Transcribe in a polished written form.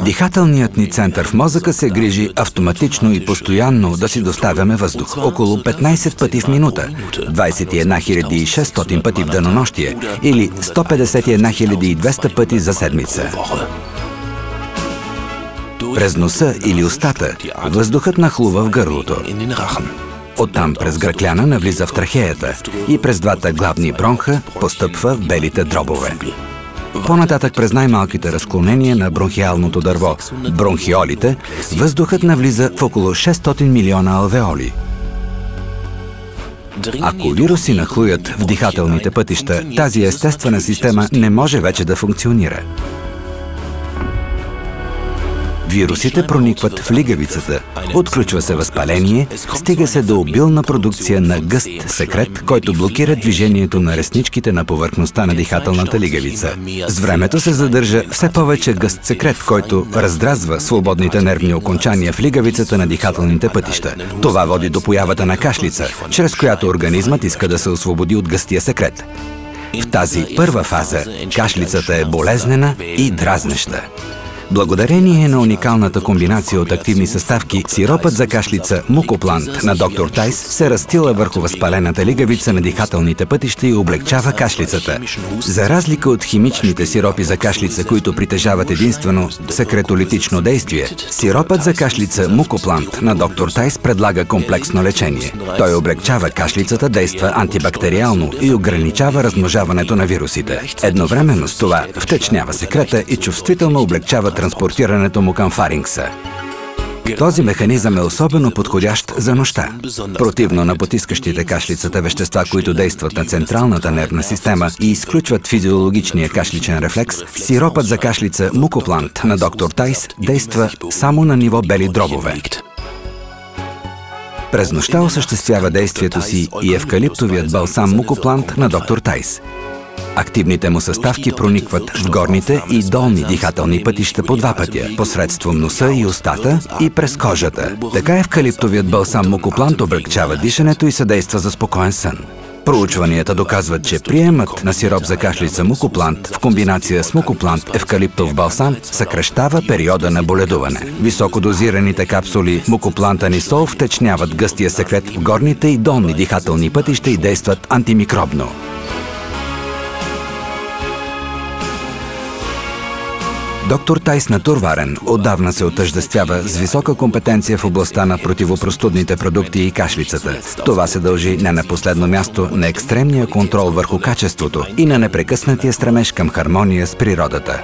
Дихателният ни център в мозъка се грижи автоматично и постоянно да си доставяме въздух. Около 15 пъти в минута, 21 600 пъти в денонощие или 151 200 пъти за седмица. През носа или устата въздухът нахлува в гърлото. Оттам през гръкляна навлиза в трахеята и през двата главни бронха постъпва в белите дробове. По-нататък през най-малките разклонения на бронхиалното дърво, бронхиолите, въздухът навлиза в около 600 милиона алвеоли. Ако вируси нахлуят в дихателните пътища, тази естествена система не може вече да функционира. Вирусите проникват в лигавицата, отключва се възпаление, стига се до обилна продукция на гъст секрет, който блокира движението на ресничките на повърхността на дихателната лигавица. С времето се задържа все повече гъст секрет, който раздразва свободните нервни окончания в лигавицата на дихателните пътища. Това води до появата на кашлица, чрез която организмът иска да се освободи от гъстия секрет. В тази първа фаза кашлицата е болезнена и дразнеща. Благодарение на уникалната комбинация от активни съставки, сиропът за кашлица Мукоплант на доктор Тайс се разстила върху възпалената лигавица на дихателните пътища и облегчава кашлицата. За разлика от химичните сиропи за кашлица, които притежават единствено секретолитично действие, сиропът за кашлица Мукоплант на доктор Тайс предлага комплексно лечение. Той облегчава кашлицата, действа антибактериално и ограничава размножаването на вирусите. Едновременно с това втечнява секрета и чувствително облегчава транспортирането му към фарингса. Този механизъм е особено подходящ за нощта. Противно на потискащите кашлицата вещества, които действат на централната нервна система и изключват физиологичния кашличен рефлекс, сиропът за кашлица Мукоплант на доктор Тайс действа само на ниво бели дробове. През нощта осъществява действието си и евкалиптовият балсам Мукоплант на доктор Тайс. Активните му съставки проникват в горните и долни дихателни пътища по два пътя, посредством носа и устата и през кожата. Така евкалиптовият балсам Мукоплант облегчава дишането и съдейства за спокоен сън. Проучванията доказват, че приемът на сироп за кашлица Мукоплант в комбинация с Мукоплант евкалиптов балсам съкращава периода на боледуване. Високодозираните капсули Мукоплант-анисол втечняват гъстия секрет в горните и долни дихателни пътища и действат антимикробно. Доктор Тайс Натурварен отдавна се отъждествява с висока компетенция в областта на противопростудните продукти и кашлицата. Това се дължи не на последно място на екстремния контрол върху качеството и на непрекъснатия стремеж към хармония с природата.